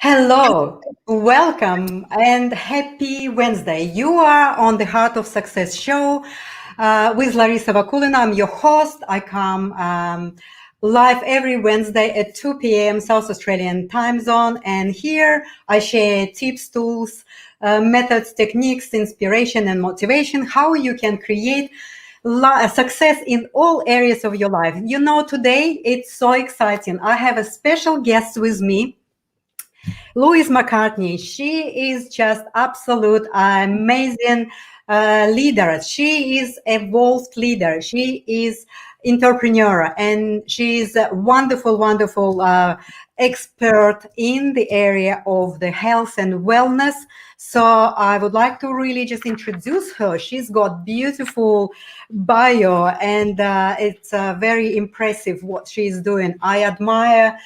Hello, welcome, and happy Wednesday. You are on the Heart of Success show with Larissa Vakulina. I'm your host. I come live every Wednesday at 2 p.m. South Australian time zone. And here I share tips, tools, methods, techniques, inspiration, and motivation, how you can create success in all areas of your life. You know, today it's so exciting. I have a special guest with me, Louise Mccartney. She is just absolute amazing leader. She is evolved leader. She is entrepreneur, and she is a wonderful, wonderful expert in the area of the health and wellness. So I would like to really just introduce her. She's got beautiful bio, and it's very impressive what she's doing. I admire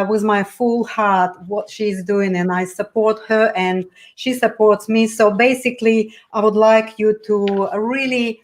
with my full heart what she's doing, and I support her and she supports me. So basically, I would like you to really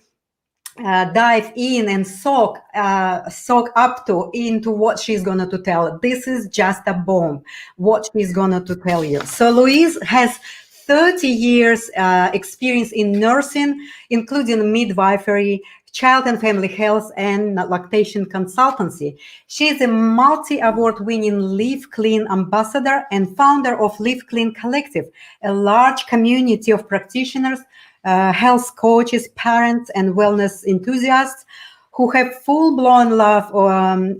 dive in and soak up into what she's going to tell. This is just a bomb, what she's going to tell you. So Louise has 30 years experience in nursing, including midwifery, child and family health, and lactation consultancy. She is a multi-award winning Live Clean ambassador and founder of Live Clean Collective, a large community of practitioners, health coaches, parents, and wellness enthusiasts who have full-blown love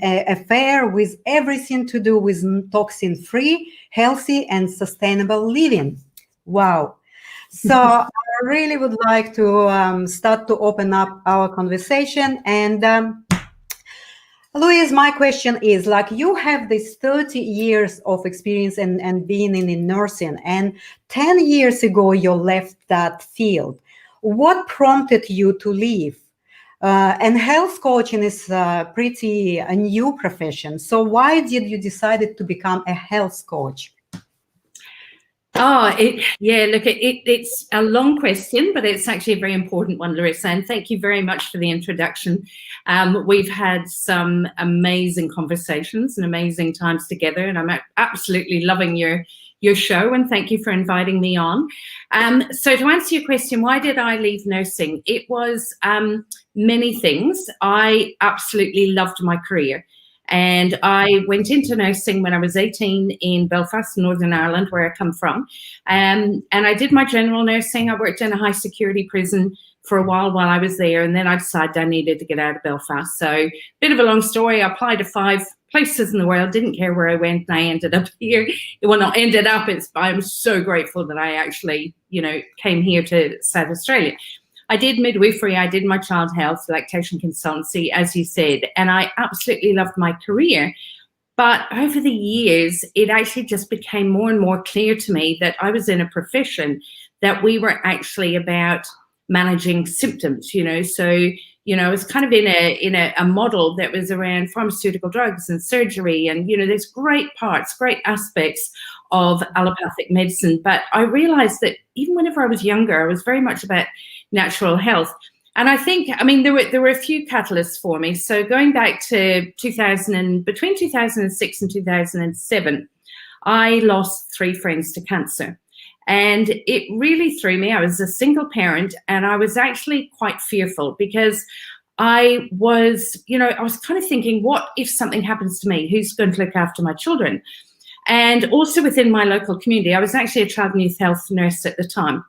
affair with everything to do with toxin-free, healthy, and sustainable living. Wow. So I really would like to start to open up our conversation. And Louise, my question is, like, you have this 30 years of experience and being in nursing, and 10 years ago you left that field. What prompted you to leave? And health coaching is pretty a new profession. So why did you decide to become a health coach? It's a long question, but it's actually a very important one, Larissa, and thank you very much for the introduction. We've had some amazing conversations and amazing times together, and I'm absolutely loving your show, and thank you for inviting me on. So to answer your question, why did I leave nursing? It was many things. I absolutely loved my career. And I went into nursing when I was 18 in Belfast, Northern Ireland, where I come from. And I did my general nursing. I worked in a high security prison for a while I was there. And then I decided I needed to get out of Belfast. So bit of a long story. I applied to 5 places in the world, didn't care where I went, and I ended up here. Well, not ended up, I'm so grateful that I actually, came here to South Australia. I did midwifery, I did my child health, lactation consultancy, as you said, and I absolutely loved my career. But over the years, it actually just became more and more clear to me that I was in a profession that we were actually about managing symptoms, So, I was kind of in a model that was around pharmaceutical drugs and surgery, and, there's great parts, great aspects of allopathic medicine. But I realized that even whenever I was younger, I was very much about natural health. And I think, there were a few catalysts for me. So going back to between 2006 and 2007, I lost 3 friends to cancer. And it really threw me. I was a single parent, and I was actually quite fearful because I was kind of thinking, what if something happens to me? Who's going to look after my children? And also within my local community, I was actually a child and youth health nurse at the time.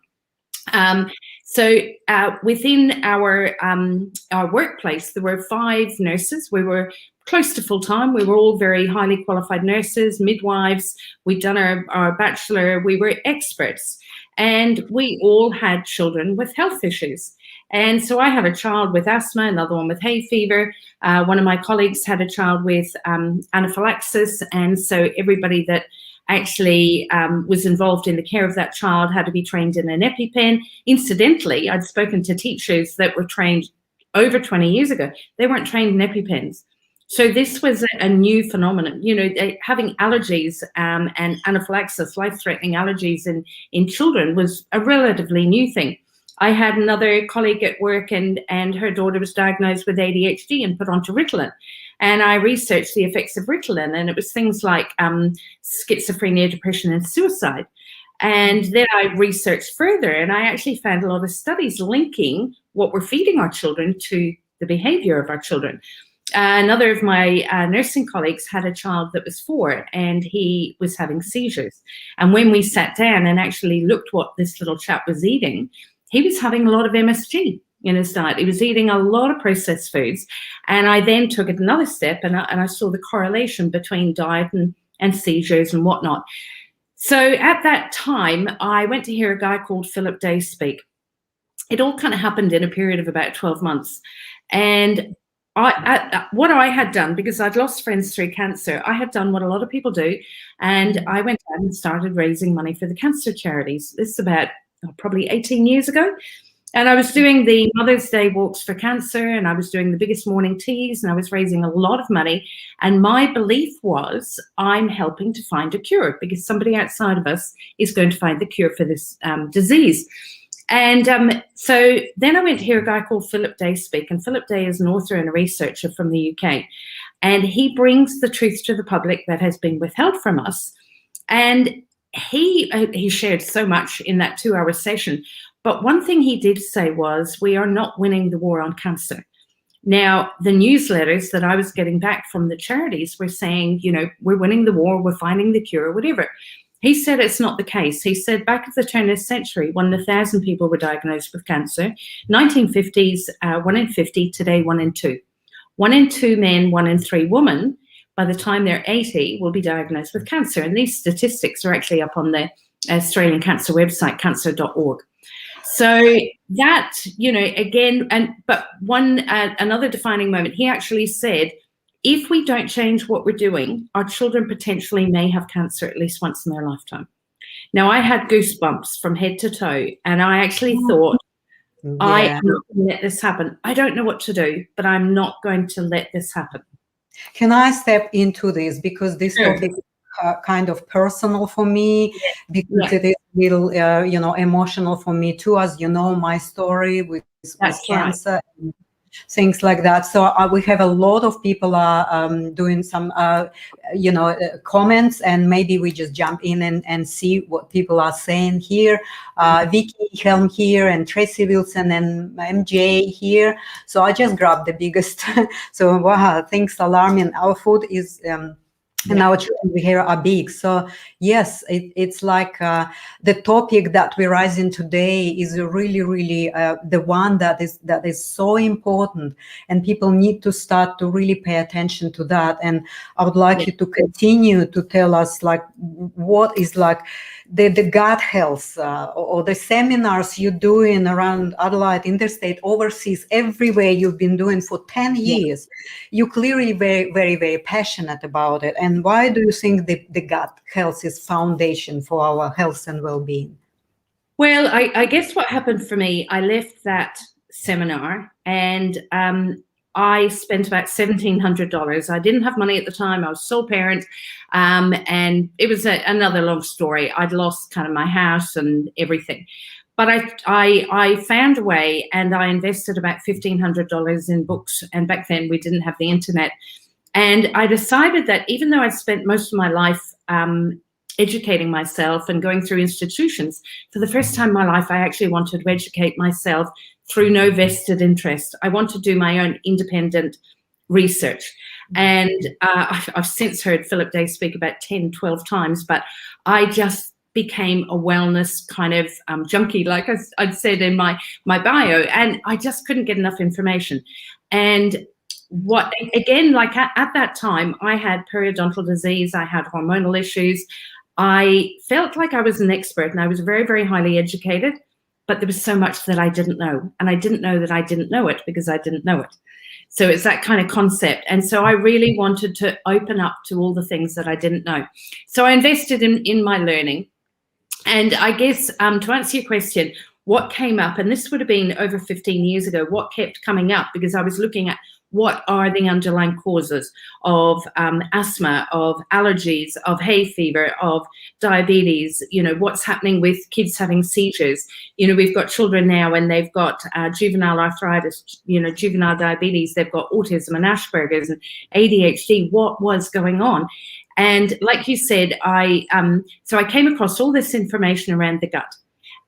So within our workplace, there were 5 nurses. We were close to full-time. We were all very highly qualified nurses, midwives. We'd done our bachelor. We were experts. And we all had children with health issues. And so I had a child with asthma, another one with hay fever. One of my colleagues had a child with anaphylaxis. And so everybody that actually was involved in the care of that child had to be trained in an EpiPen. Incidentally, I'd spoken to teachers that were trained over 20 years ago. They weren't trained in EpiPens. So this was a new phenomenon, having allergies and anaphylaxis, life-threatening allergies in children was a relatively new thing. I had another colleague at work, and her daughter was diagnosed with ADHD and put onto Ritalin. And I researched the effects of Ritalin, and it was things like schizophrenia, depression, and suicide. And then I researched further, and I actually found a lot of studies linking what we're feeding our children to the behavior of our children. Another of my nursing colleagues had a child that was 4, and he was having seizures. And when we sat down and actually looked what this little chap was eating, he was having a lot of MSG in his diet. He was eating a lot of processed foods. And I then took it another step, and I saw the correlation between diet and seizures and whatnot. So at that time, I went to hear a guy called Philip Day speak. It all kind of happened in a period of about 12 months. And what I had done, because I'd lost friends through cancer, I had done what a lot of people do, and I went out and started raising money for the cancer charities. This is about probably 18 years ago. And I was doing the Mother's Day walks for cancer, and I was doing the biggest morning teas, and I was raising a lot of money. And my belief was, I'm helping to find a cure, because somebody outside of us is going to find the cure for this disease. And so then I went to hear a guy called Philip Day speak, and Philip Day is an author and a researcher from the UK. And he brings the truth to the public that has been withheld from us. And he shared so much in that 2-hour session. But one thing he did say was, we are not winning the war on cancer. Now, the newsletters that I was getting back from the charities were saying, you know, we're winning the war, we're finding the cure, whatever. He said it's not the case. He said back at the turn of the century, 1 in 1,000 people were diagnosed with cancer. 1950s, 1 in 50, today 1 in 2. 1 in 2 men, 1 in 3 women, by the time they're 80, will be diagnosed with cancer. And these statistics are actually up on the Australian Cancer website, cancer.org. So that, you know, again, but another defining moment, he actually said, if we don't change what we're doing, our children potentially may have cancer at least once in their lifetime. Now, I had goosebumps from head to toe, and I actually thought, I am not going to let this happen. I don't know what to do, but I'm not going to let this happen. Can I step into this? Because this topic is kind of personal for me, because it is a little, you know, emotional for me too, as you know, my story with cancer. And things like that. So we have a lot of people doing some, you know, comments, and maybe we just jump in and see what people are saying here. Vicky Helm here, and Tracy Wilson, and MJ here. So I just grabbed the biggest. So wow, things alarming. Our food is and our children here are big. So yes, it's like the topic that we're raising today is really, really the one that is so important, and people need to start to really pay attention to that. And I would like you to continue to tell us, like, what is like the gut health or the seminars you're doing around Adelaide, interstate, overseas, everywhere you've been doing for 10 years. You're clearly very, very, very passionate about it. And why do you think the gut health is foundation for our health and well-being? Well, I guess what happened for me, I left that seminar, and I spent about $1,700. I didn't have money at the time. I was sole parent, and it was another long story. I'd lost kind of my house and everything. But I found a way, and I invested about $1,500 in books. And back then we didn't have the internet. And I decided that even though I'd spent most of my life educating myself and going through institutions, for the first time in my life, I actually wanted to educate myself through no vested interest. I want to do my own independent research. And I've since heard Philip Day speak about 10, 12 times, but I just became a wellness kind of junkie, like I'd said in my bio, and I just couldn't get enough information. And what, again, like at that time, I had periodontal disease, I had hormonal issues. I felt like I was an expert, and I was very, very highly educated, but there was so much that I didn't know. And I didn't know that I didn't know it because I didn't know it. So it's that kind of concept. And so I really wanted to open up to all the things that I didn't know. So I invested in my learning. And I guess to answer your question, what came up, and this would have been over 15 years ago, what kept coming up, because I was looking at what are the underlying causes of asthma, of allergies, of hay fever, of diabetes, what's happening with kids having seizures. We've got children now and they've got juvenile arthritis, juvenile diabetes, they've got autism and Asperger's and ADHD. What was going on? And like you said, so I came across all this information around the gut,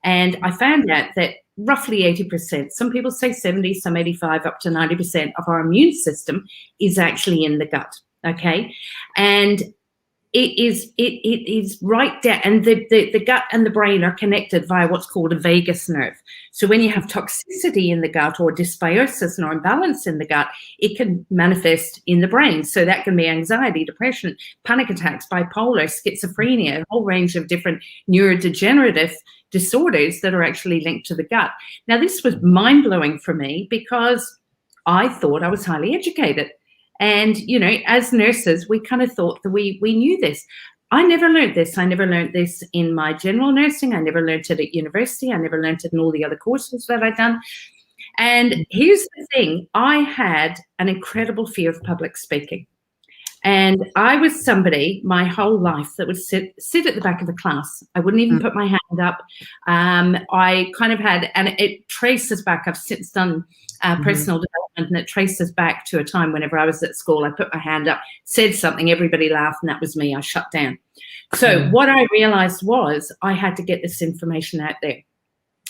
and I found out that roughly 80%, some people say 70, some 85, up to 90% of our immune system is actually in the gut, okay? And it is right down, and the gut and the brain are connected via what's called a vagus nerve. So when you have toxicity in the gut or dysbiosis or imbalance in the gut, it can manifest in the brain. So that can be anxiety, depression, panic attacks, bipolar, schizophrenia, a whole range of different neurodegenerative disorders that are actually linked to the gut. Now, this was mind-blowing for me because I thought I was highly educated. And, as nurses, we kind of thought that we knew this. I never learned this. I never learned this in my general nursing. I never learned it at university. I never learned it in all the other courses that I'd done. And here's the thing. I had an incredible fear of public speaking. And I was somebody my whole life that would sit at the back of the class. I wouldn't even put my hand up. I kind of had, and it traces back, I've since done personal development, and it traces back to a time whenever I was at school, I put my hand up, said something, everybody laughed, and that was me. I shut down. So what I realized was I had to get this information out there.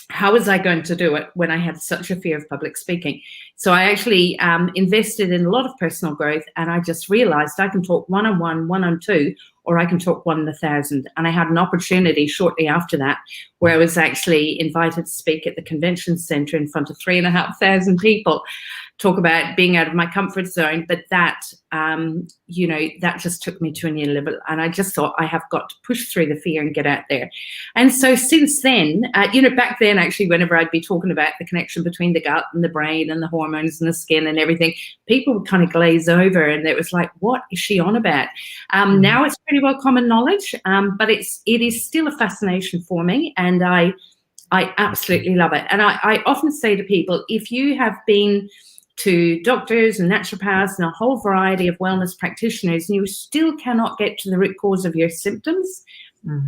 How was I going to do it when I had such a fear of public speaking? So I actually invested in a lot of personal growth, and I just realized I can talk one-on-one, one-on-two, or I can talk 1,000. And I had an opportunity shortly after that where I was actually invited to speak at the convention center in front of 3,500 people, talk about being out of my comfort zone. But that, that just took me to a new level. And I just thought I have got to push through the fear and get out there. And so since then, back then, actually, whenever I'd be talking about the connection between the gut and the brain and the hormones and the skin and everything, people would kind of glaze over, and it was like, what is she on about? Now it's pretty well common knowledge, but it is still a fascination for me, and I absolutely love it. And I often say to people, if you have been to doctors and naturopaths and a whole variety of wellness practitioners, and you still cannot get to the root cause of your symptoms,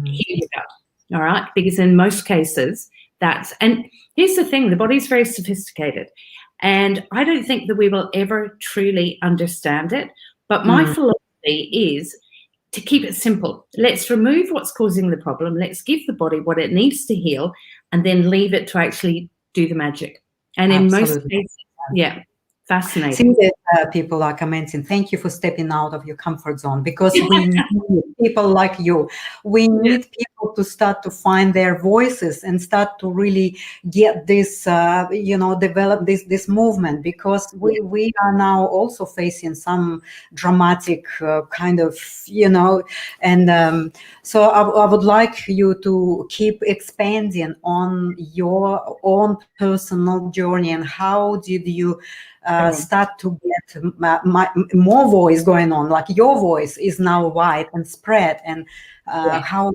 heal your gut, all right? Because in most cases, and here's the thing, the body's very sophisticated, and I don't think that we will ever truly understand it. But my philosophy is to keep it simple. Let's remove what's causing the problem. Let's give the body what it needs to heal, and then leave it to actually do the magic. And in most cases, fascinating. See that people are commenting, thank you for stepping out of your comfort zone, because we need people like you. We need people to start to find their voices and start to really get this, develop this movement, because we are now also facing some dramatic kind of, and so I would like you to keep expanding on your own personal journey, and how did you start to get more voice going on, like your voice is now wide and spread, and how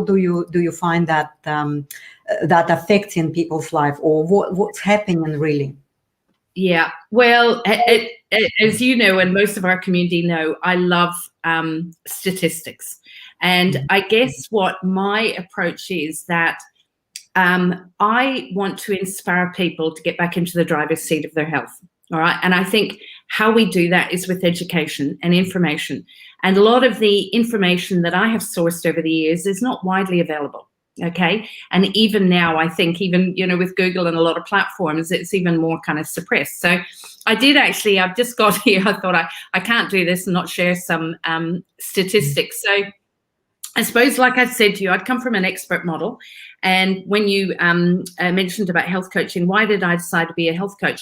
do you find that that affecting people's life, or what's happening really? Yeah, well, as you know, and most of our community know, I love statistics, and I guess what my approach is that I want to inspire people to get back into the driver's seat of their health. All right. And I think how we do that is with education and information. And a lot of the information that I have sourced over the years is not widely available. Okay. And even now, I think even, with Google and a lot of platforms, it's even more kind of suppressed. So I've just got here. I thought I can't do this and not share some statistics. So I suppose, like I said to you, I'd come from an expert model. And when you mentioned about health coaching, why did I decide to be a health coach?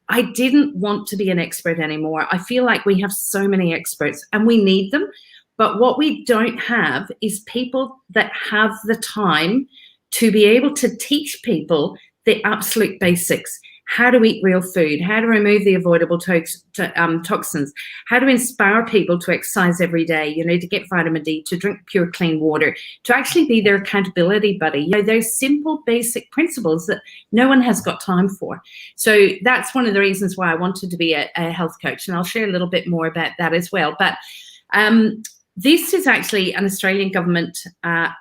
I didn't want to be an expert anymore. I feel like we have so many experts and we need them. But what we don't have is people that have the time to be able to teach people the absolute basics. how to eat real food, how to remove the avoidable toxins, how to inspire people to exercise every day, to get vitamin D, to drink pure, clean water, to actually be their accountability buddy. Those simple, basic principles that no one has got time for. So that's one of the reasons why I wanted to be a health coach, and I'll share a little bit more about that as well. But this is actually an Australian government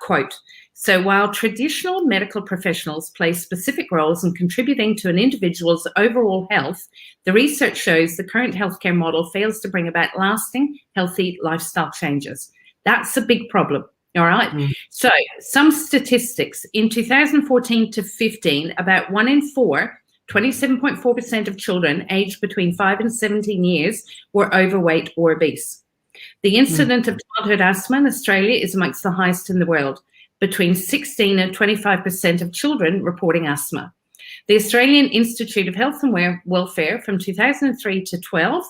quote. So while traditional medical professionals play specific roles in contributing to an individual's overall health, the research shows the current healthcare model fails to bring about lasting, healthy lifestyle changes. That's a big problem, all right? So some statistics. In 2014 to 15, about 1 in 4, 27.4% of children aged between 5 and 17 years were overweight or obese. The incidence of childhood asthma in Australia is amongst the highest in the world. Between 16 and 25% of children reporting asthma. The Australian Institute of Health and Welfare from 2003 to 12,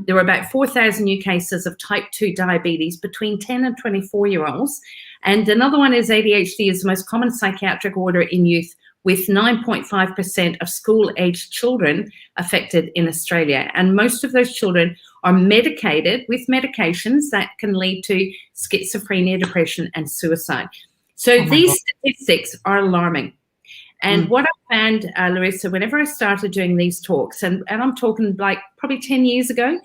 there were about 4,000 new cases of type 2 diabetes between 10 and 24-year-olds. And another one is ADHD is the most common psychiatric order in youth, with 9.5% of school-aged children affected in Australia. And most of those children are medicated with medications that can lead to schizophrenia, depression, and suicide. So these statistics are alarming. And what I found, Larissa, whenever I started doing these talks, and I'm talking like probably 10 years ago,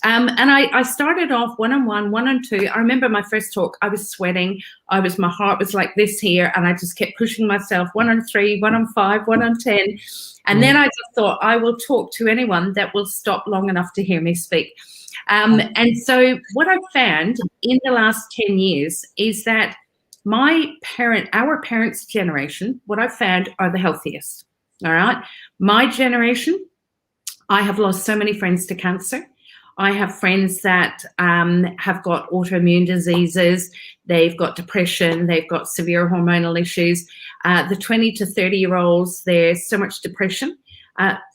and I started off one-on-one, one-on-two. I remember my first talk, I was sweating. My heart was like this here, and I just kept pushing myself, 1-on-3, 1-on-5, 1-on-10. And then I just thought, I will talk to anyone that will stop long enough to hear me speak. And so what I've found in the last 10 years is that our parents' generation, what I've found are the healthiest, all right? My generation, I have lost so many friends to cancer. I have friends that have got autoimmune diseases, they've got depression, they've got severe hormonal issues. The 20 to 30-year-olds, there's so much depression,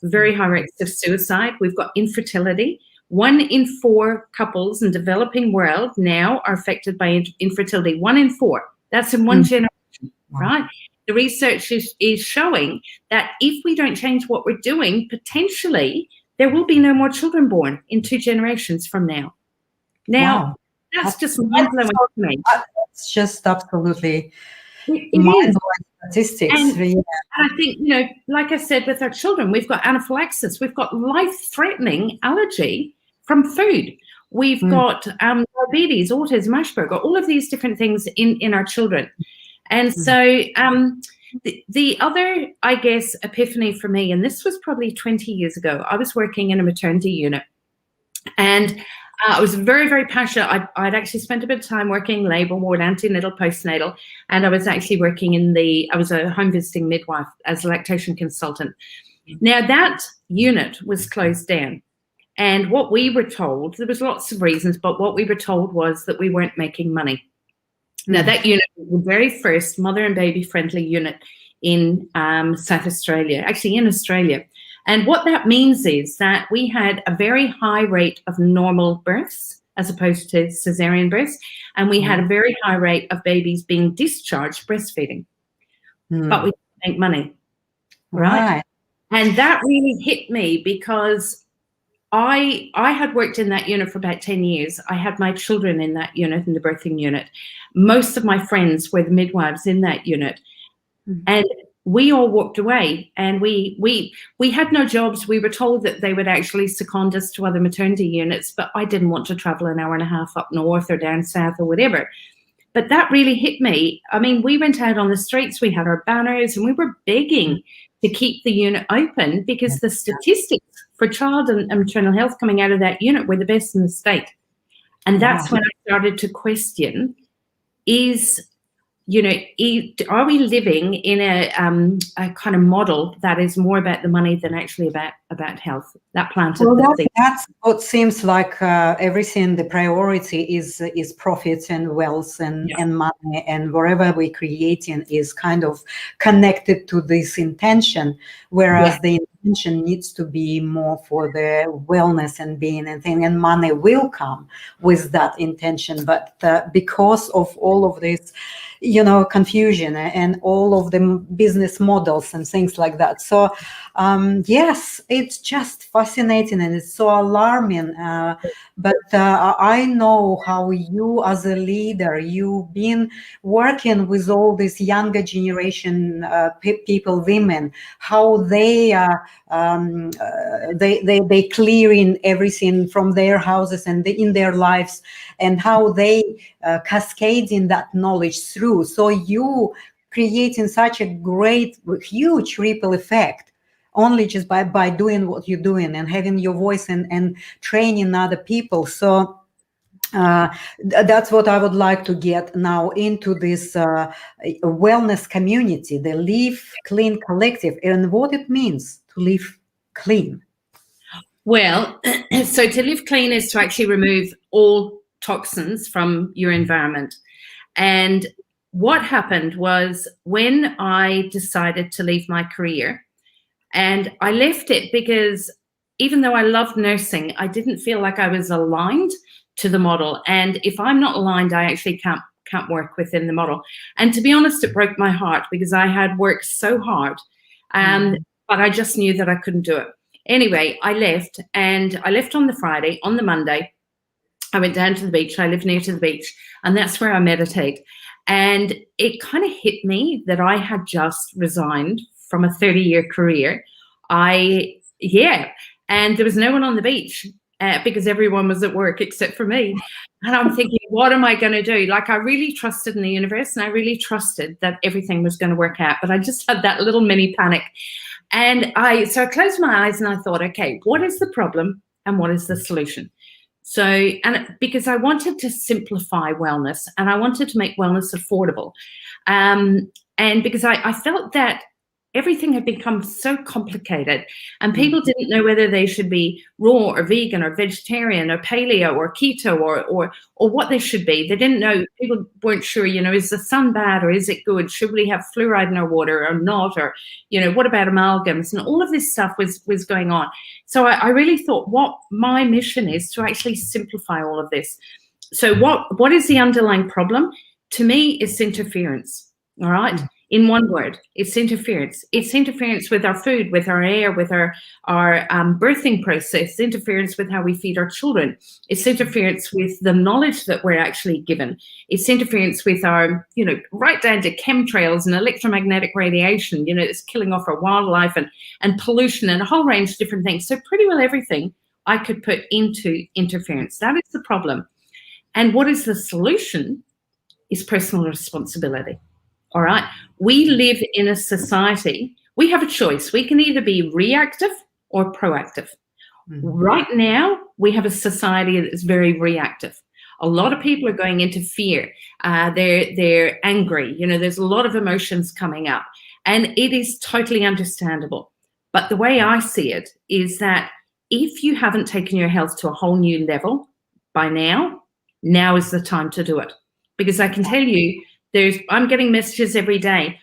very high rates of suicide. We've got infertility. 1 in 4 couples in the developing world now are affected by infertility. 1 in 4. That's in one generation, right? The research is showing that if we don't change what we're doing, potentially there will be no more children born in 2 generations from now. Now, that's just mind-blowing to me. It's just absolutely mind-blowing statistics. And I think, like I said, with our children, we've got anaphylaxis. We've got life-threatening allergy from food. We've got diabetes, autism, Asperger, all of these different things in our children. And so the other, I guess, epiphany for me, and this was probably 20 years ago, I was working in a maternity unit, and I was very, very passionate. I'd actually spent a bit of time working labour ward, antenatal, postnatal, and I was actually working I was a home visiting midwife as a lactation consultant. Now, that unit was closed down. And what we were told, there was lots of reasons, but what we were told was that we weren't making money. Now, that unit was the very first mother and baby friendly unit in South Australia, actually in Australia. And what that means is that we had a very high rate of normal births as opposed to cesarean births. And we had a very high rate of babies being discharged breastfeeding. But we didn't make money, right? And that really hit me because I had worked in that unit for about 10 years. I had my children in that unit, in the birthing unit. Most of my friends were the midwives in that unit. And we all walked away, and we had no jobs. We were told that they would actually second us to other maternity units, but I didn't want to travel an hour and a half up north or down south or whatever. But that really hit me. I mean, we went out on the streets, we had our banners, and we were begging to keep the unit open because the statistics for child and maternal health coming out of that unit were the best in the state. And that's when I started to question, are we living in a kind of model that is more about the money than actually about health? That planted that's what seems like everything. The priority is profits and wealth and money, and whatever we're creating is kind of connected to this intention, whereas the intention needs to be more for the wellness and being and thing, and money will come with that intention. But because of all of this confusion and all of the business models and things like that. So yes, it's just fascinating and it's so alarming. But I know how you, as a leader, you've been working with all this younger generation people, women, how they clearing everything from their houses and in their lives, and how they cascading that knowledge through. So you creating such a great, huge ripple effect only just by doing what you're doing and having your voice and training other people. So that's what I would like to get now into this wellness community, the Live Clean Collective, and what it means to live clean. Well, so to live clean is to actually remove all toxins from your environment. And what happened was, when I decided to leave my career, and I left it because even though I loved nursing, I didn't feel like I was aligned to the model. And if I'm not aligned, I actually can't work within the model. And to be honest, it broke my heart because I had worked so hard, but I just knew that I couldn't do it. Anyway, I left, and I left on the Friday. On the Monday, I went down to the beach. I live near to the beach, and that's where I meditate. And it kind of hit me that I had just resigned from a 30-year career. And there was no one on the beach because everyone was at work except for me. And I'm thinking, what am I going to do? Like, I really trusted in the universe, and I really trusted that everything was going to work out. But I just had that little mini panic. And I closed my eyes and I thought, okay, what is the problem and what is the solution? So, and because I wanted to simplify wellness, and I wanted to make wellness affordable. And because I felt that everything had become so complicated, and people didn't know whether they should be raw or vegan or vegetarian or paleo or keto or what they should be. They didn't know. People weren't sure, is the sun bad or is it good? Should we have fluoride in our water or not? Or, what about amalgams? And all of this stuff was going on. So I really thought, what my mission is to actually simplify all of this. So what is the underlying problem? To me, it's interference. All right. In one word, it's interference. It's interference with our food, with our air, with our birthing process. It's interference with how we feed our children. It's interference with the knowledge that we're actually given. It's interference with our, right down to chemtrails and electromagnetic radiation. It's killing off our wildlife and pollution and a whole range of different things. So pretty well everything I could put into interference. That is the problem. And what is the solution is personal responsibility. All right. We live in a society. We have a choice. We can either be reactive or proactive. Right now, we have a society that is very reactive. A lot of people are going into fear. They're angry. There's a lot of emotions coming up, and it is totally understandable. But the way I see it is that if you haven't taken your health to a whole new level by now is the time to do it. Because I can tell you, I'm getting messages every day.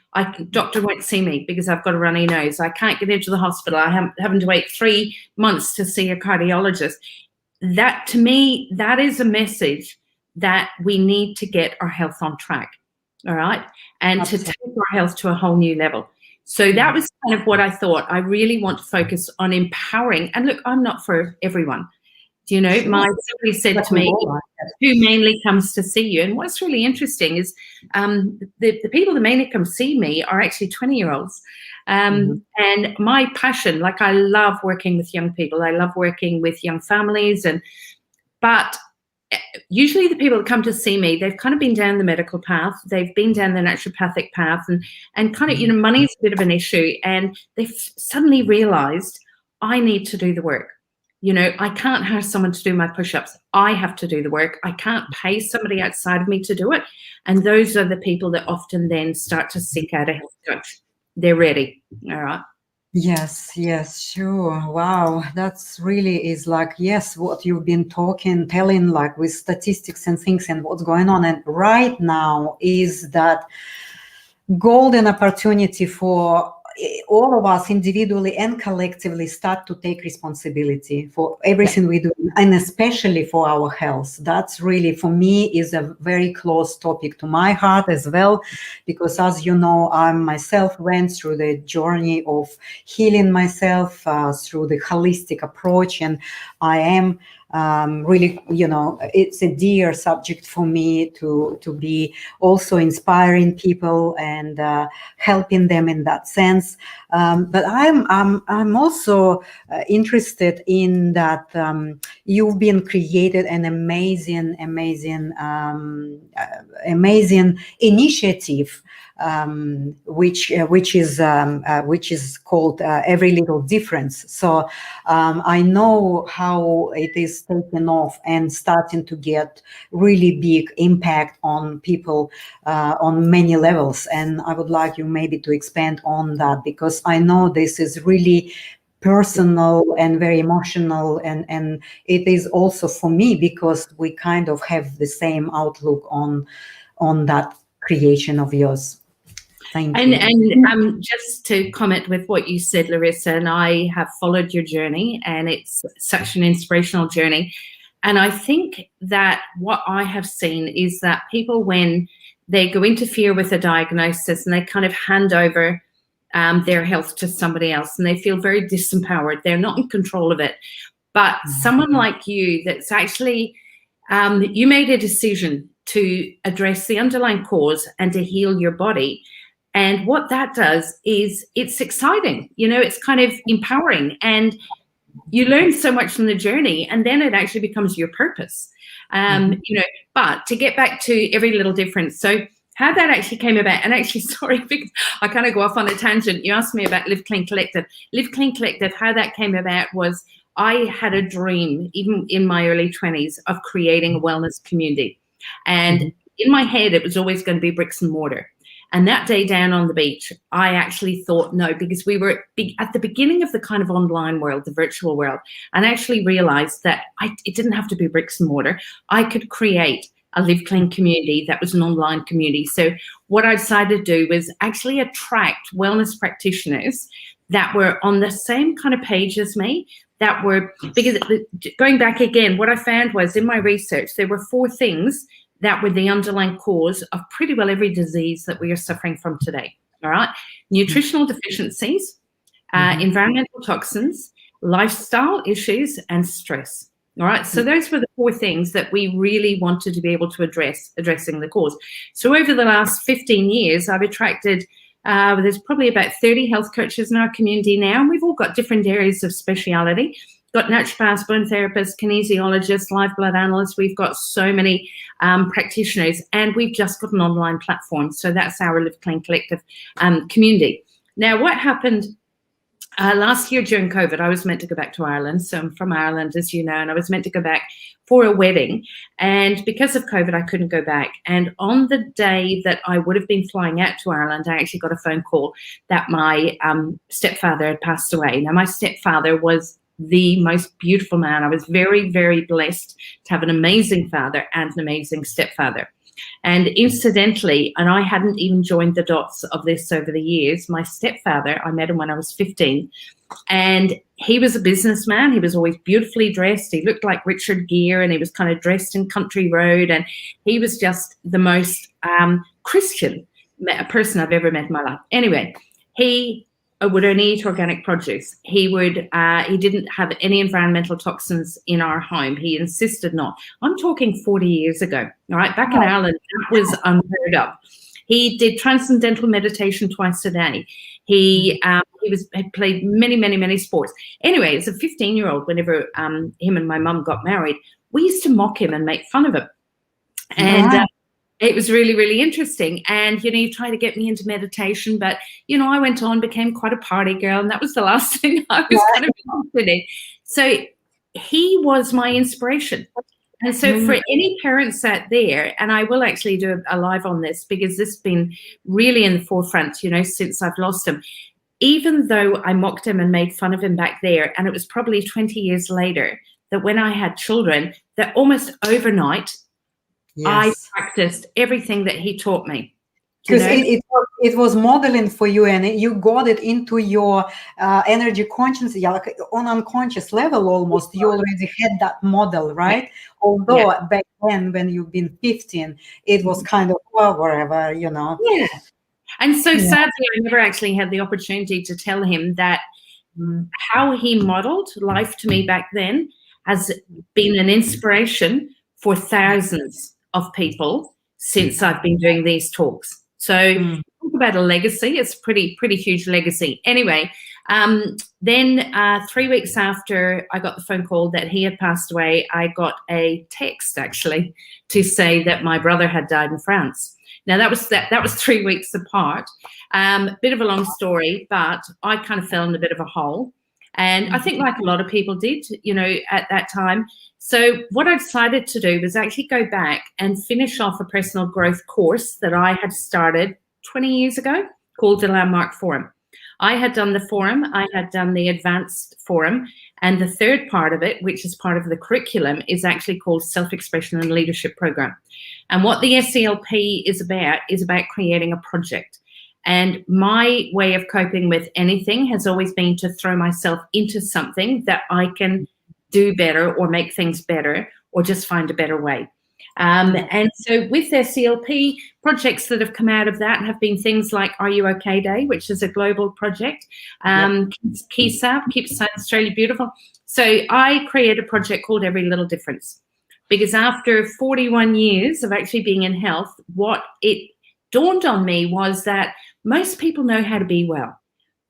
Doctor won't see me because I've got a runny nose. I can't get into the hospital. I'm having to wait 3 months to see a cardiologist. That, to me, that is a message that we need to get our health on track. All right. And Absolutely. To take our health to a whole new level. So that was kind of what I thought. I really want to focus on empowering. And look, I'm not for everyone. Sure. Somebody said to me, who mainly comes to see you? And what's really interesting is the people that mainly come see me are actually 20-year-olds. And my passion, like, I love working with young people. I love working with young families. But usually the people that come to see me, they've kind of been down the medical path. They've been down the naturopathic path and kind of, money is a bit of an issue. And they've suddenly realized, I need to do the work. I can't hire someone to do my push-ups. I have to do the work. I can't pay somebody outside of me to do it. And those are the people that often then start to seek out a health coach. They're ready. All right. Yes, sure. Wow. That's really is like, yes, what you've been telling like with statistics and things and what's going on. And right now is that golden opportunity for all of us individually and collectively start to take responsibility for everything we do, and especially for our health. That's really, for me, is a very close topic to my heart as well, because as you know, I myself went through the journey of healing myself through the holistic approach, and I am really, it's a dear subject for me to be also inspiring people and helping them in that sense. But I'm also interested in that you've been created an amazing initiative, which is called Every Little Difference. So I know how it is taken off and starting to get really big impact on people on many levels. And I would like you maybe to expand on that, because I know this is really personal and very emotional, and it is also for me, because we kind of have the same outlook on that creation of yours. Thank you. And just to comment with what you said, Larissa, and I have followed your journey, and it's such an inspirational journey. And I think that what I have seen is that people, when they go into fear with a diagnosis and they kind of hand over their health to somebody else, and they feel very disempowered, they're not in control of it. But someone like you, that's actually, you made a decision to address the underlying cause and to heal your body. And what that does is, it's exciting, it's kind of empowering, and you learn so much from the journey, and then it actually becomes your purpose. But to get back to Every Little Difference, so how that actually came about, and actually, sorry, because I kind of go off on a tangent. You asked me about Live Clean Collective. Live Clean Collective, how that came about was, I had a dream, even in my early 20s, of creating a wellness community. And in my head, it was always going to be bricks and mortar. And that day down on the beach, I actually thought, no, because we were at the beginning of the kind of online world, the virtual world, and I actually realized that it didn't have to be bricks and mortar. I could create a Live Clean community that was an online community. So what I decided to do was actually attract wellness practitioners that were on the same kind of page as me, that were, because going back again, what I found was, in my research, there were 4 things that were the underlying cause of pretty well every disease that we are suffering from today. All right. Nutritional deficiencies, environmental toxins, lifestyle issues, and stress. All right. So those were the 4 things that we really wanted to be able to addressing the cause. So over the last 15 years, I've attracted, there's probably about 30 health coaches in our community now, and we've all got different areas of speciality. Got naturopaths, bone therapists, kinesiologists, live blood analysts. We've got so many practitioners, and we've just got an online platform. So that's our Live Clean Collective community. Now, what happened last year during COVID, I was meant to go back to Ireland. So I'm from Ireland, as you know, and I was meant to go back for a wedding. And because of COVID, I couldn't go back. And on the day that I would have been flying out to Ireland, I actually got a phone call that my stepfather had passed away. Now, my stepfather was the most beautiful man. I was very, very blessed to have an amazing father and an amazing stepfather. And incidentally, and I hadn't even joined the dots of this over the years, my stepfather, I met him when I was 15, and he was a businessman. He was always beautifully dressed. He looked like Richard Gere, and he was kind of dressed in country road, and he was just the most Christian person I've ever met in my life. Anyway, he would only eat organic produce. He didn't have any environmental toxins in our home. He insisted not. I'm talking 40 years ago. All right, back in Ireland, that was unheard of. He did transcendental meditation twice a day. He had played many sports. Anyway, as a 15-year-old, whenever him and my mum got married, we used to mock him and make fun of him. And it was really, really interesting. And, he tried to get me into meditation, but, I went on, became quite a party girl, and that was the last thing I was kind of interested in. So he was my inspiration. And so for any parents out there, and I will actually do a live on this, because this has been really in the forefront, since I've lost him. Even though I mocked him and made fun of him back there, and it was probably 20 years later that when I had children, that almost overnight, I practiced everything that he taught me. Because it it was modeling for you, and you got it into your energy consciousness, yeah, like on unconscious level almost. You already had that model, right? Although back then, when you've been 15, it was kind of, well, whatever, you know. Yeah. And so sadly, I never actually had the opportunity to tell him that how he modeled life to me back then has been an inspiration for thousands of people since I've been doing these talks. So talk about a legacy. It's pretty huge legacy. Anyway, then 3 weeks after I got the phone call that he had passed away, I got a text actually to say that my brother had died in France. Now that was 3 weeks apart. Bit of a long story, but I kind of fell in a bit of a hole. And I think like a lot of people did, you know, at that time. So what I decided to do was actually go back and finish off a personal growth course that I had started 20 years ago called the Landmark Forum. I had done the forum, I had done the advanced forum, and the third part of it, which is part of the curriculum, is actually called Self-Expression and Leadership Program. And what the SELP is about creating a project. And my way of coping with anything has always been to throw myself into something that I can do better or make things better or just find a better way. And so with their CLP, projects that have come out of that have been things like Are You OK Day, which is a global project, KeySAP, Keep South Australia Beautiful. So I created a project called Every Little Difference, because after 41 years of actually being in health, what it dawned on me was that most people know how to be well,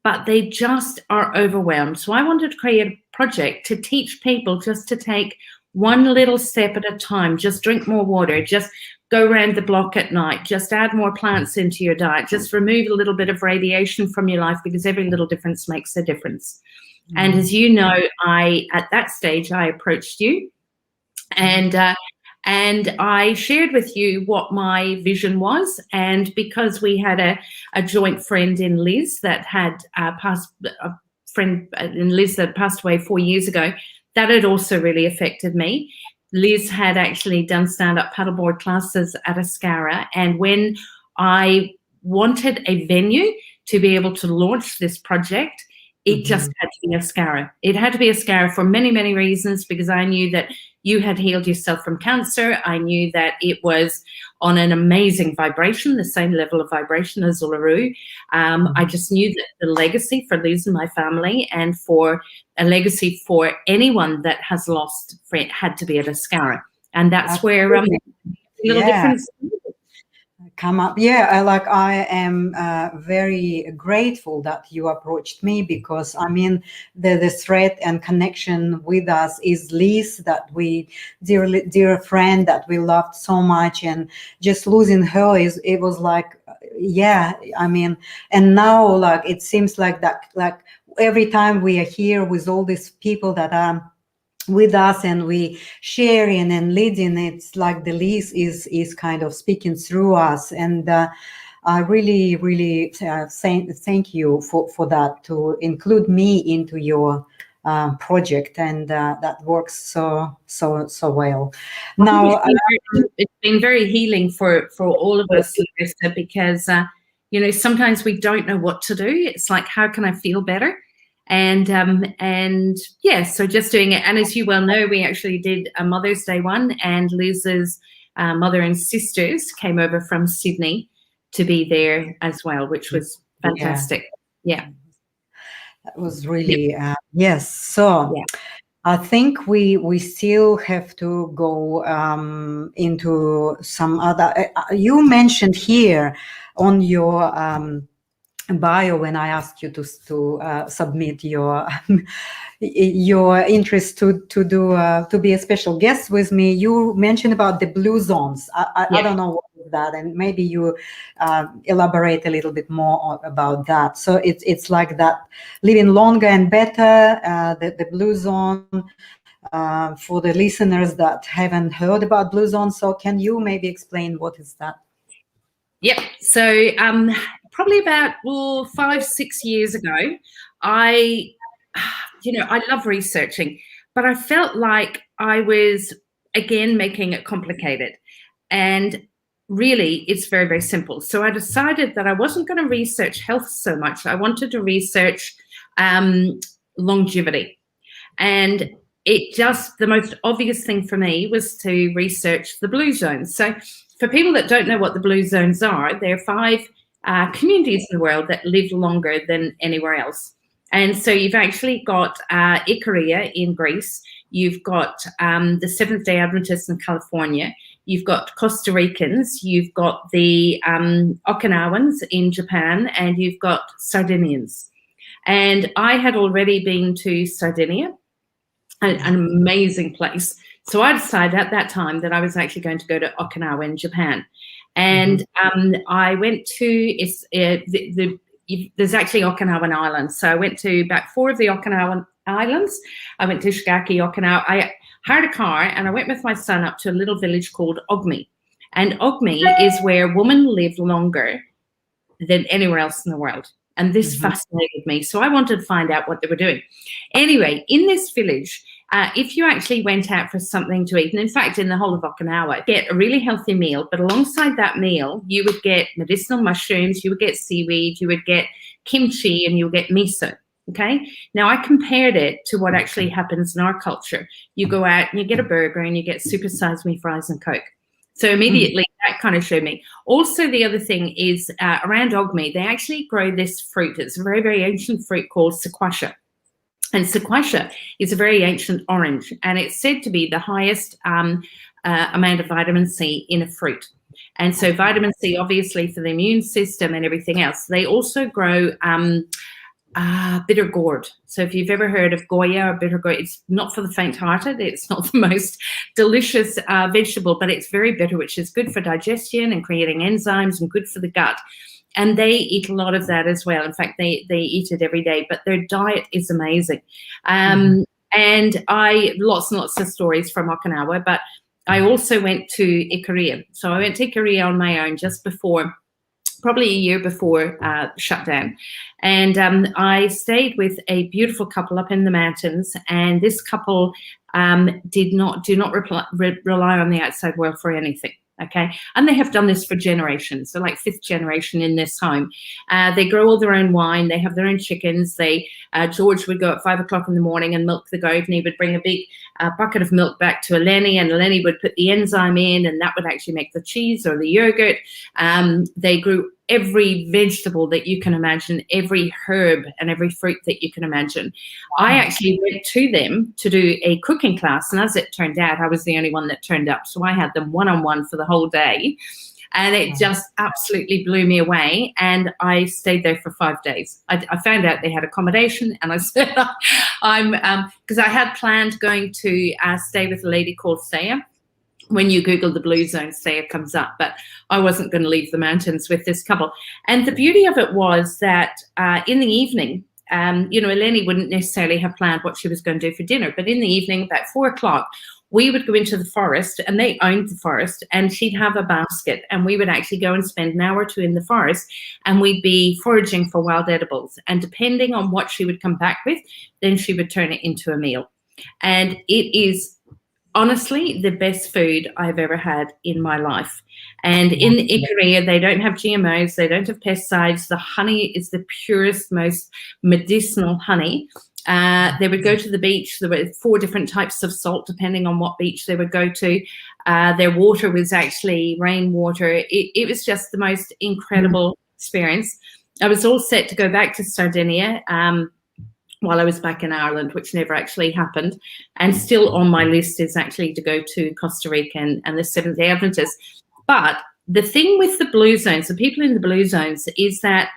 but they just are overwhelmed. So I wanted to create a project to teach people just to take one little step at a time. Just drink more water, just go around the block at night, just add more plants into your diet, just remove a little bit of radiation from your life, because every little difference makes a difference. And as you know, at that stage, I approached you and I shared with you what my vision was. And because we had a joint friend in Liz that had passed away 4 years ago, that had also really affected me. Liz had actually done stand-up paddleboard classes at Ascara. And when I wanted a venue to be able to launch this project, it just had to be Ascara. It had to be Ascara for many, many reasons, because I knew that you had healed yourself from cancer. I knew that it was on an amazing vibration, the same level of vibration as Uluru. I just knew that the legacy for Liz and my family, and for a legacy for anyone that has lost friend, had to be at Ascara. And that's where little difference come up. I am very grateful that you approached me, because I mean the thread and connection with us is Liz, that we dear friend that we loved so much, and just losing her it was like, I mean, and now like it seems like that, like every time we are here with all these people that are with us and we sharing and leading, it's like the Liz is kind of speaking through us. And I really thank you for that, to include me into your project, and that works so well. Now it's been very healing for all of us, Larissa, because you know, sometimes we don't know what to do. It's like, how can I feel better? And so just doing it. And as you well know, we actually did a Mother's Day one, and Liz's mother and sisters came over from Sydney to be there as well, which was fantastic. Yeah. That was really, yes. So I think we still have to go into some other, you mentioned here on your bio, when I asked you to submit your your interest to be a special guest with me, you mentioned about the blue zones. I don't know what is that, and maybe you elaborate a little bit more about that. So it's like that, living longer and better, the blue zone, for the listeners that haven't heard about blue zone. So can you maybe explain what is that? Yep. So probably about 5-6 years ago, I love researching, but I felt like I was, again, making it complicated. And really, it's very, very simple. So I decided that I wasn't going to research health so much. I wanted to research longevity. And the most obvious thing for me was to research the blue zones. So for people that don't know what the blue zones are, there are 5 communities in the world that live longer than anywhere else. And so you've actually got Ikaria in Greece, you've got the Seventh-day Adventists in California, you've got Costa Ricans, you've got the Okinawans in Japan, and you've got Sardinians. And I had already been to Sardinia, an amazing place. So I decided at that time that I was actually going to go to Okinawa in Japan. And I went to, there's actually Okinawan Islands. So I went to about 4 of the Okinawan Islands. I went to Shigaki, Okinawa. I hired a car and I went with my son up to a little village called Ogmi. And Ogmi is where women live longer than anywhere else in the world. And this fascinated me. So I wanted to find out what they were doing. Anyway, in this village, if you actually went out for something to eat, and in fact, in the whole of Okinawa, get a really healthy meal, but alongside that meal, you would get medicinal mushrooms, you would get seaweed, you would get kimchi, and you would get miso. Okay. Now I compared it to what actually happens in our culture. You go out and you get a burger and you get supersized me fries and Coke. So immediately that kind of showed me. Also, the other thing is around Ogmi, they actually grow this fruit. It's a very, very ancient fruit called sequoia. And sequoia is a very ancient orange, and it's said to be the highest amount of vitamin C in a fruit. And so vitamin C, obviously, for the immune system and everything else. They also grow bitter gourd. So if you've ever heard of Goya or bitter gourd, it's not for the faint-hearted. It's not the most delicious vegetable, but it's very bitter, which is good for digestion and creating enzymes and good for the gut. And they eat a lot of that as well. In fact, they eat it every day, but their diet is amazing. And lots and lots of stories from Okinawa, but I also went to Ikaria. So I went to Ikaria on my own just before, probably a year before shutdown. And I stayed with a beautiful couple up in the mountains. And this couple do not rely on the outside world for anything. Okay. And they have done this for generations. So like 5th generation in this home. They grow all their own wine. They have their own chickens. George would go at 5 o'clock in the morning and milk the goat, and he would bring a big bucket of milk back to Eleni, and Eleni would put the enzyme in, and that would actually make the cheese or the yogurt. They grew every vegetable that you can imagine, every herb and every fruit that you can imagine. I actually went to them to do a cooking class, and as it turned out, I was the only one that turned up. So I had them one-on-one for the whole day, and it just absolutely blew me away. And I stayed there for 5 days. I found out they had accommodation, and I said, because I had planned going to stay with a lady called Thea. When you Google the blue zone, Thea comes up, but I wasn't going to leave the mountains with this couple. And the beauty of it was that in the evening, Eleni wouldn't necessarily have planned what she was going to do for dinner, but in the evening, about 4 o'clock, we would go into the forest, and they owned the forest, and she'd have a basket, and we would actually go and spend an hour or 2 in the forest, and we'd be foraging for wild edibles. And depending on what she would come back with, then she would turn it into a meal. And it is honestly the best food I've ever had in my life. And in Ikaria, they don't have GMOs, they don't have pesticides. The honey is the purest, most medicinal honey. They would go to the beach. There were 4 different types of salt, depending on what beach they would go to. Their water was actually rainwater. It was just the most incredible experience. I was all set to go back to Sardinia while I was back in Ireland, which never actually happened. And still on my list is actually to go to Costa Rica and the Seventh-day Adventists. But the thing with the blue zones, the people in the blue zones, is that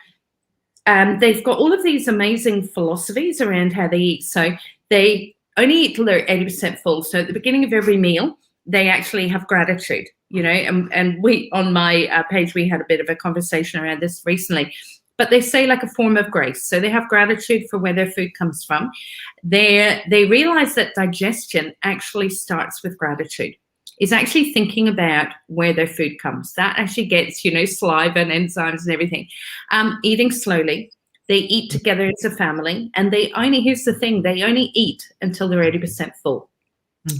they've got all of these amazing philosophies around how they eat. So they only eat till they're 80% full. So at the beginning of every meal, they actually have gratitude, and we, on my page, we had a bit of a conversation around this recently. But they say like a form of grace. So they have gratitude for where their food comes from. They realize that digestion actually starts with gratitude. It's actually thinking about where their food comes. That actually gets, saliva and enzymes and everything. Eating slowly. They eat together as a family. And here's the thing, they only eat until they're 80% full.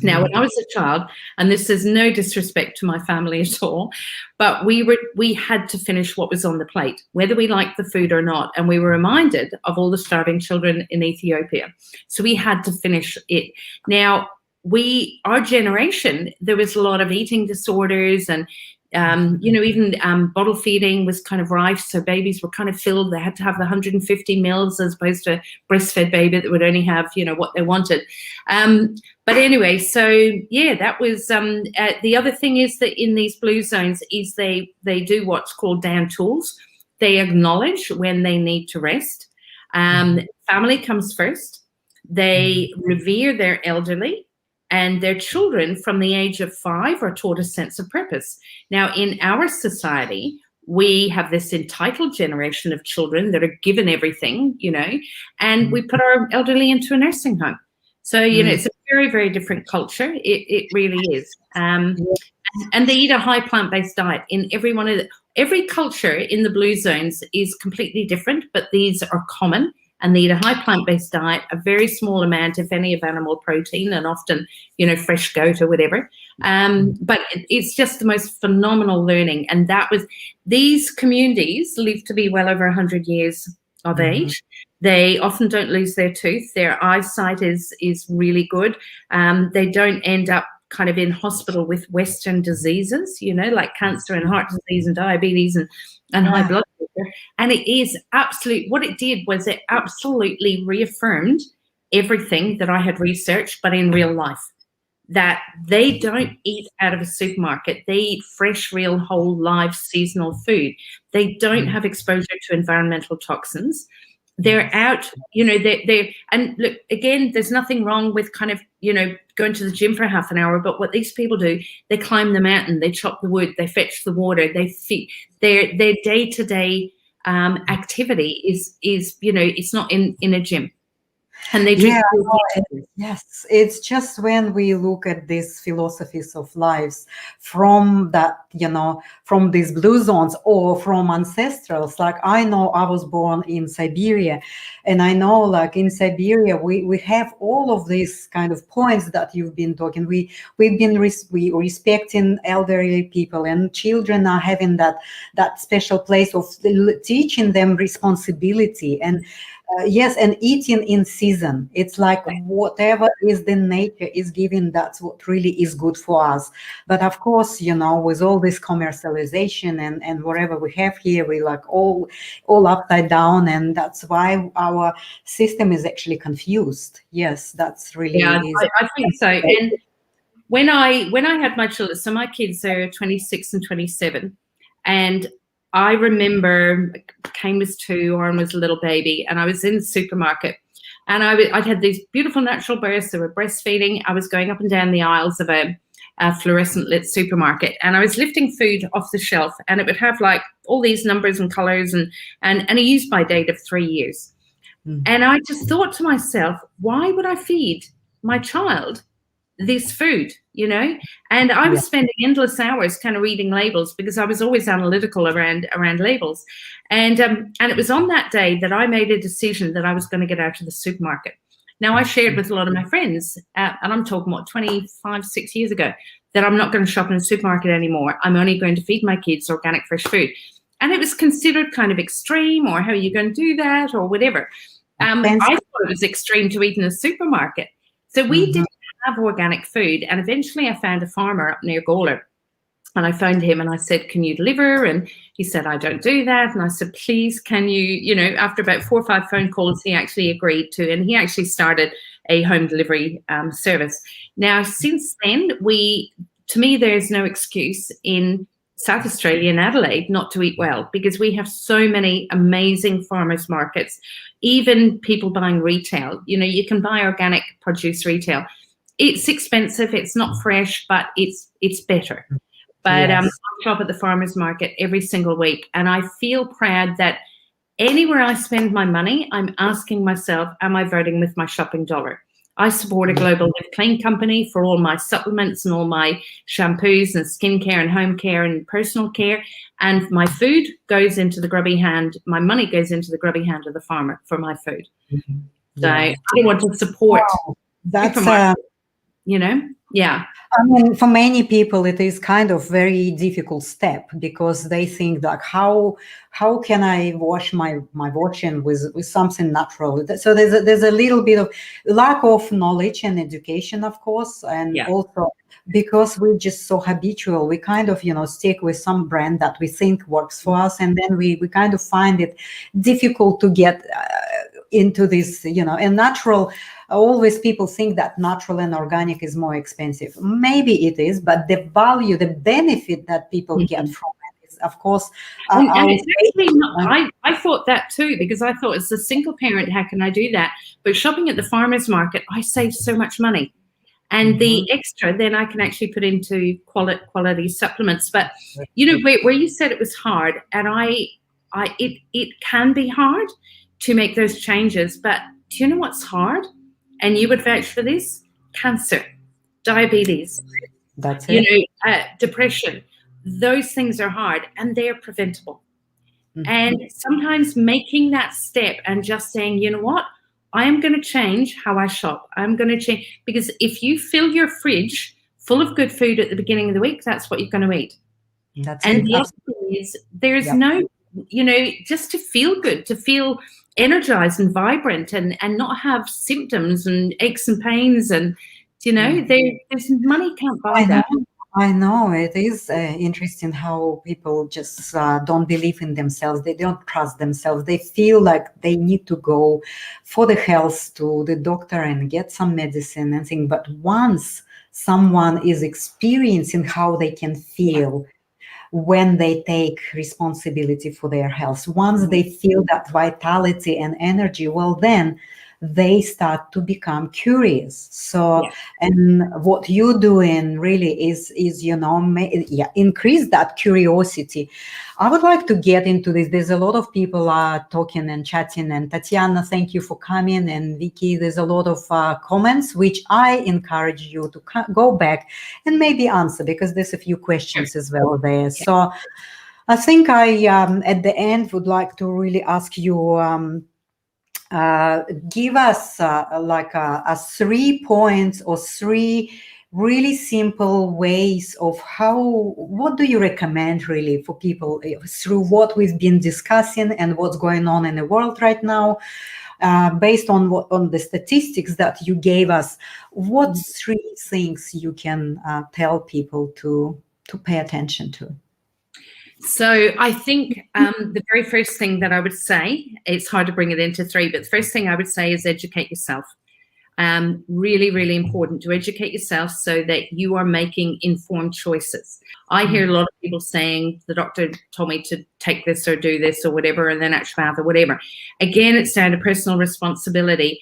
Now, when I was a child, and this is no disrespect to my family at all, but we had to finish what was on the plate, whether we liked the food or not. And we were reminded of all the starving children in Ethiopia. So we had to finish it. Now, our generation, there was a lot of eating disorders and even bottle feeding was kind of rife. So babies were kind of filled. They had to have the 150 mils as opposed to a breastfed baby that would only have, what they wanted. But anyway, so yeah, that was the other thing is that in these blue zones is they do what's called down tools. They acknowledge when they need to rest. Family comes first. They revere their elderly. And their children from the age of 5 are taught a sense of purpose. Now, in our society, we have this entitled generation of children that are given everything, and we put our elderly into a nursing home. So, it's a very, very different culture. It really is. And they eat a high plant-based diet. In every culture in the blue zones is completely different, but these are common. And they eat a high plant-based diet, a very small amount, if any, of animal protein, and often, fresh goat or whatever. But it's just the most phenomenal learning. And these communities live to be well over 100 years of age. They often don't lose their tooth. Their eyesight is really good. They don't end up kind of in hospital with Western diseases, like cancer and heart disease and diabetes and high blood pressure. And what it did was it absolutely reaffirmed everything that I had researched, but in real life, that they don't eat out of a supermarket. They eat fresh, real, whole, live, seasonal food. They don't have exposure to environmental toxins. They're out, and look, again, there's nothing wrong with kind of, going to the gym for half an hour, but what these people do, they climb the mountain, they chop the wood, they fetch the water, they feed, their day-to-day activity is, it's not in a gym. And they drink. Yes, it's just when we look at these philosophies of lives from that, from these blue zones or from ancestrals. Like I know I was born in Siberia, and I know like in Siberia we have all of these kind of points that you've been talking. We respecting elderly people, and children are having that special place of teaching them responsibility and. Yes, and eating in season. It's like whatever is the nature is giving, that's what really is good for us. But of course, with all this commercialization and whatever we have here, we like all upside down, and that's why our system is actually confused. Yes, that's really. Yeah, I think so. And when I had my children, so my kids are 26 and 27, and I remember Kane was 2, Oren was a little baby, and I was in the supermarket, and I'd had these beautiful natural births. They were breastfeeding. I was going up and down the aisles of a fluorescent lit supermarket, and I was lifting food off the shelf, and it would have like all these numbers and colors and a use by date of 3 years. And I just thought to myself, why would I feed my child this food, and I was spending endless hours kind of reading labels because I was always analytical around labels. And it was on that day that I made a decision that I was going to get out of the supermarket. Now, I shared with a lot of my friends, and I'm talking, 6 years ago, that I'm not going to shop in a supermarket anymore. I'm only going to feed my kids organic, fresh food. And it was considered kind of extreme, or how are you going to do that, or whatever. I thought it was extreme to eat in a supermarket. So we didn't have organic food, and eventually I found a farmer up near Gourd, and I phoned him and I said, can you deliver? And he said, I don't do that. And I said, please, can you, after about 4 or 5 phone calls, he actually agreed to, and he actually started a home delivery service. Now, since then, to me, there's no excuse in South Australia and Adelaide not to eat well, because we have so many amazing farmers markets, even people buying retail. You can buy organic produce retail. It's expensive, it's not fresh, but it's better. But I shop at the farmers market every single week, and I feel proud that anywhere I spend my money, I'm asking myself, am I voting with my shopping dollar? I support a global Live Clean company for all my supplements and all my shampoos and skincare and home care and personal care. And my food goes into the grubby hand. My money goes into the grubby hand of the farmer for my food. So I want to support. That's Yeah. I mean, for many people, it is kind of very difficult step because they think like, how can I wash my washing with something natural? So there's a little bit of lack of knowledge and education, of course, and Yeah. also because we're just so habitual, we kind of stick with some brand that we think works for us, and then we kind of find it difficult to get into this, and natural. Always people think that natural and organic is more expensive. Maybe it is, but the value, the benefit that people get from it is, of course, and it's actually not, I thought that too, because I thought as a single parent, how can I do that? But shopping at the farmer's market, I save so much money. And the extra, then I can actually put into quality supplements. But, where you said it was hard, and it can be hard to make those changes. But do you know what's hard? And you would vouch for this: cancer, diabetes, That's it. Depression. Those things are hard, and they're preventable. And sometimes making that step and just saying, you know what, I am going to change how I shop. I'm going to change, because if you fill your fridge full of good food at the beginning of the week, that's what you're going to eat. That's and it. the other thing is, there's no, just to feel good, to feel energized and vibrant, and not have symptoms and aches and pains, and there's money can't buy that. I know it is interesting how people just don't believe in themselves. They don't trust themselves. They feel like they need to go for the health to the doctor and get some medicine and things. But once someone is experiencing how they can feel when they take responsibility for their health, once they feel that vitality and energy, well, then they start to become curious. So, and what you're doing really is increase that curiosity. I would like to get into this. There's a lot of people talking and chatting, and Tatiana, thank you for coming, and Vicky, there's a lot of comments, which I encourage you to go back and maybe answer, because there's a few questions as well there. So I think I, at the end, would like to really ask you, give us like a 3 points or 3 really simple ways of what do you recommend really for people through what we've been discussing and what's going on in the world right now, based on the statistics that you gave us. What 3 things you can tell people to pay attention to? So I think the very first thing that I would say, it's hard to bring it into 3, but the first thing I would say is educate yourself. Really, really important to educate yourself so that you are making informed choices. I hear a lot of people saying, the doctor told me to take this or do this or whatever, and then naturopath or whatever. Again, it's down to personal responsibility.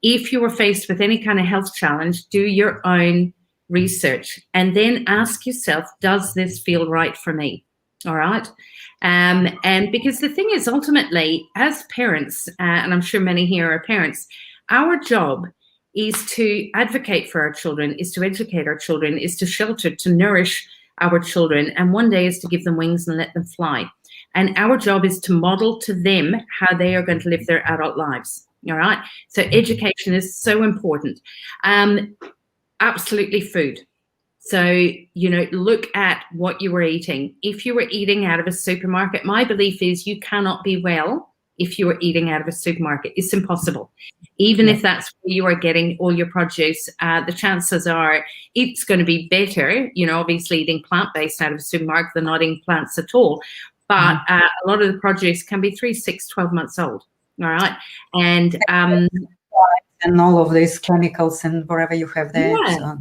If you are faced with any kind of health challenge, do your own research and then ask yourself, does this feel right for me? All right. And because the thing is, ultimately, as parents, and I'm sure many here are parents, our job is to advocate for our children, is to educate our children, is to shelter, to nourish our children, and one day is to give them wings and let them fly. And our job is to model to them how they are going to live their adult lives. All right. So education is so important. Absolutely, food. So, look at what you were eating. If you were eating out of a supermarket, my belief is you cannot be well if you are eating out of a supermarket. It's impossible. Even if that's where you are getting all your produce, the chances are it's going to be better, obviously eating plant-based out of a supermarket than not eating plants at all. But a lot of the produce can be 3, 6, 12 months old. All right. And all of these chemicals and whatever you have there. Yeah. So.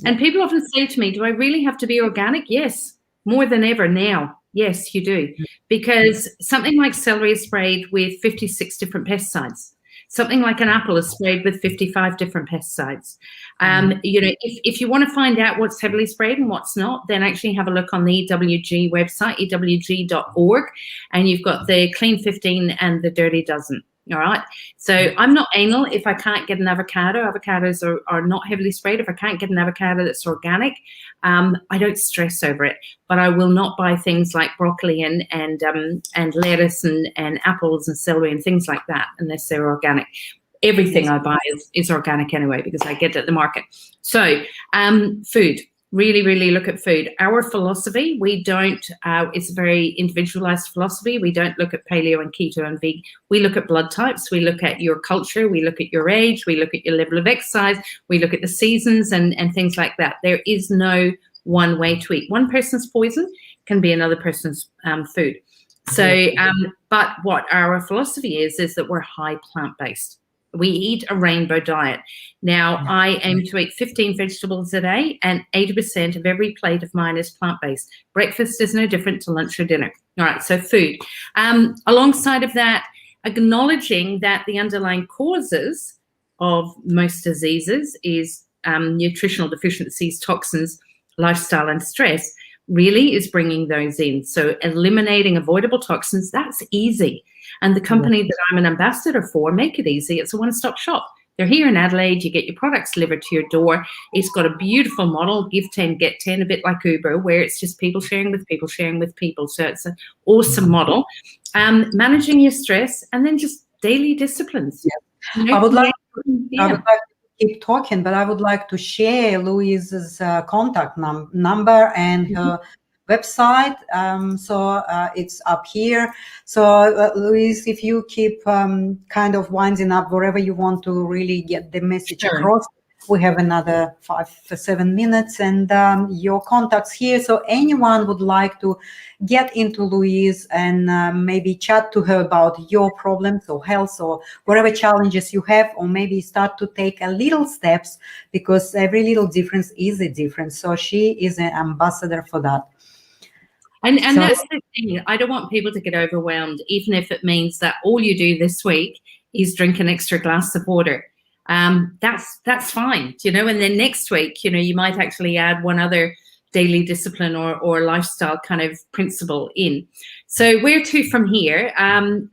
And people often say to me, do I really have to be organic? Yes, more than ever now. Yes, you do. Because something like celery is sprayed with 56 different pesticides. Something like an apple is sprayed with 55 different pesticides. If you want to find out what's heavily sprayed and what's not, then actually have a look on the EWG website, ewg.org, and you've got the Clean 15 and the Dirty Dozen. All right. So I'm not anal if I can't get an avocado. Avocados are not heavily sprayed. If I can't get an avocado that's organic, I don't stress over it. But I will not buy things like broccoli and lettuce and apples and celery and things like that unless they're organic. Everything I buy is organic anyway, because I get it at the market. So food, really look at food. Our philosophy, we don't, it's a very individualized philosophy. We don't look at paleo and keto and vegan. We look at blood types. We look at your culture. We look at your age. We look at your level of exercise. We look at the seasons and things like that. There is no one way to eat. One person's poison can be another person's food. So, but what our philosophy is that we're high plant-based. We eat a rainbow diet. Now, I aim to eat 15 vegetables a day, and 80% of every plate of mine is plant-based. Breakfast is no different to lunch or dinner. All right, so food. Alongside of that, acknowledging that the underlying causes of most diseases is nutritional deficiencies, toxins, lifestyle, and stress, really is bringing those in. So eliminating avoidable toxins, that's easy. And the company that I'm an ambassador for, make it easy. It's a one-stop shop. They're here in Adelaide. You get your products delivered to your door. It's got a beautiful model, give 10, get 10, a bit like Uber, where it's just people sharing with people, sharing with people. So it's an awesome model. Managing your stress, and then just daily disciplines. You know, I would like to keep talking, but I would like to share Louise's contact number and her website. So it's up here. So Louise, if you keep kind of winding up wherever you want to really get the message across, we have another 5 to 7 minutes, and your contacts here. So anyone would like to get into Louise and maybe chat to her about your problems or health or whatever challenges you have, or maybe start to take a little steps, because every little difference is a difference. So she is an ambassador for that. And so, that's the thing. I don't want people to get overwhelmed, even if it means that all you do this week is drink an extra glass of water. That's fine, you know, and then next week, you know, you might actually add one other daily discipline or lifestyle kind of principle in. So where to from here?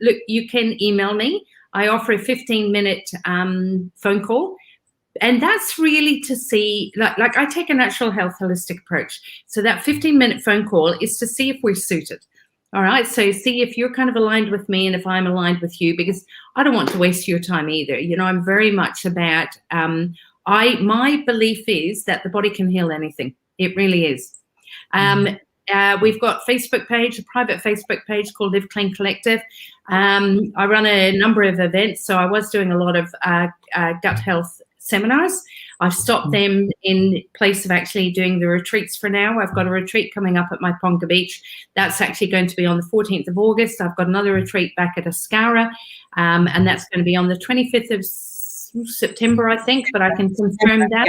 Look, you can email me. I offer a 15-minute phone call. And that's really to see, like I take a natural health holistic approach. So that 15-minute phone call is to see if we're suited. All right. So see if you're kind of aligned with me and if I'm aligned with you, because I don't want to waste your time either. You know, I'm very much about, my belief is that the body can heal anything. It really is. We've got Facebook page, a private Facebook page called Live Clean Collective. I run a number of events. So I was doing a lot of gut health seminars. I've stopped them in place of actually doing the retreats for now. I've got a retreat coming up at my Ponga Beach. That's actually going to be on the 14th of August. I've got another retreat back at Ascara, and that's going to be on the 25th of September, I think, but I can confirm that.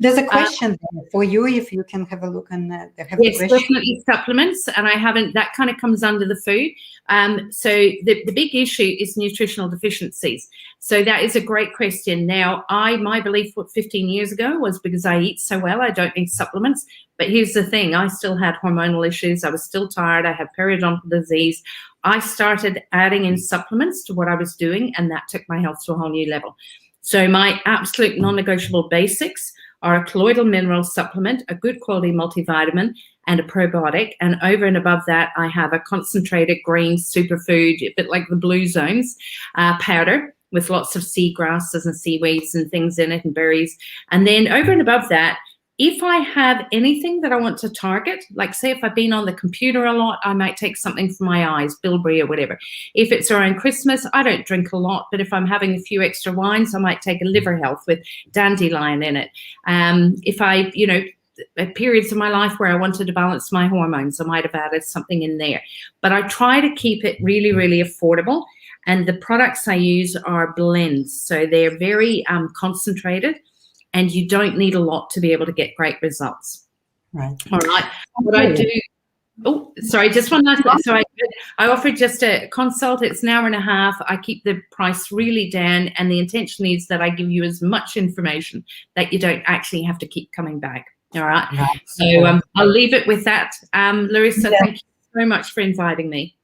There's a question there for you, if you can have a look and yes, definitely supplements, and I haven't. That kind of comes under the food. So the big issue is nutritional deficiencies. So that is a great question. Now, my belief 15 years ago was because I eat so well, I don't need supplements. But here's the thing: I still had hormonal issues. I was still tired. I had periodontal disease. I started adding in supplements to what I was doing, and that took my health to a whole new level. So my absolute non-negotiable basics are a colloidal mineral supplement, a good quality multivitamin, and a probiotic. And over and above that, I have a concentrated green superfood, a bit like the Blue Zones, powder with lots of sea grasses and seaweeds and things in it and berries. And then over and above that, if I have anything that I want to target, like say if I've been on the computer a lot, I might take something for my eyes, bilberry or whatever. If it's around Christmas, I don't drink a lot, but if I'm having a few extra wines, I might take a liver health with dandelion in it. If I, you know, at periods of my life where I wanted to balance my hormones, I might have added something in there. But I try to keep it really, really affordable. And the products I use are blends. So they're very concentrated. And you don't need a lot to be able to get great results. Right. All right. What I do, oh, sorry, just one last thing. So I offer just a consult. It's an hour and a half. I keep the price really down. And the intention is that I give you as much information that you don't actually have to keep coming back. All right. Right. So I'll leave it with that. Larissa, thank you so much for inviting me.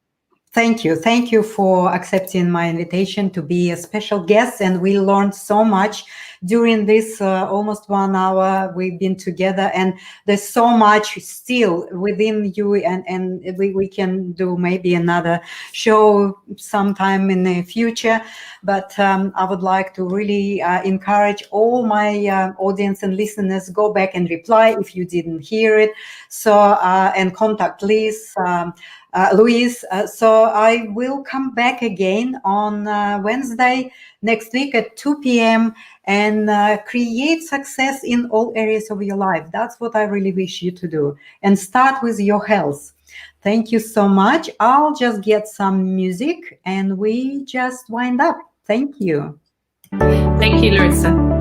Thank you. Thank you for accepting my invitation to be a special guest. And we learned so much during this almost 1 hour we've been together, and there's so much still within you, and we can do maybe another show sometime in the future. But I would like to really encourage all my audience and listeners, go back and reply if you didn't hear it. So and contact Louise. So I will come back again on Wednesday next week at 2 p.m. and create success in all areas of your life. That's what I really wish you to do. And start with your health. Thank you so much. I'll just get some music and we just wind up. Thank you. Thank you, Larissa.